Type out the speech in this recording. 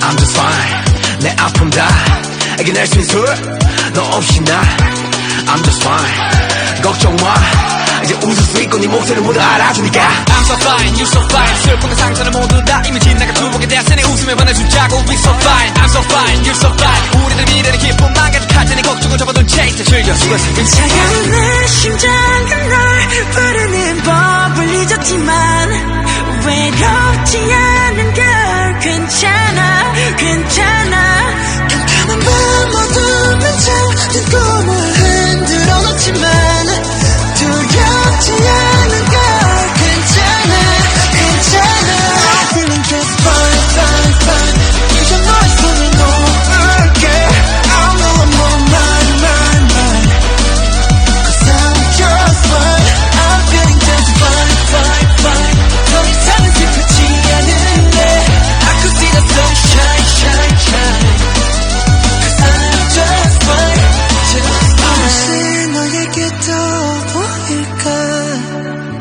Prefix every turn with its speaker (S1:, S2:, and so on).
S1: I'm just fine 내 아픔 다 이겨낼 수 있어 너 없이 나 I'm just fine 걱정 마 이제 웃을 수 있고 네 목소리를 모두 알아주니까
S2: I'm so fine, you so fine 슬픔과 상처는 모두 다 이미 지나가 두목에 대하세니 웃음에 보내주자고 We so fine, I'm so fine, you so fine 우리들 미래는 기쁨만 가득할 테니 걱정을 접어둔 채 이제 즐겨 수고했어
S3: 차가운 내 심장은 널 부르는 법을 잊었지만 외롭지 않은 걸 괜찮아 괜찮아 캄캄한 밤 어두운 잠든 꿈을 흔들어 놓지만 두렵지 않은 걸 괜찮아 괜찮아 Feeling just fine fine fine 이제 너의 손을 놓을게 I know I'm on mine mine mine Cause I'm just fine I'm feeling just fine fine fine 더 이상은 슬프지 않은데 I could see the sunshine shine shine Cause I'm just fine just fine 어느새 너에게 또 보일까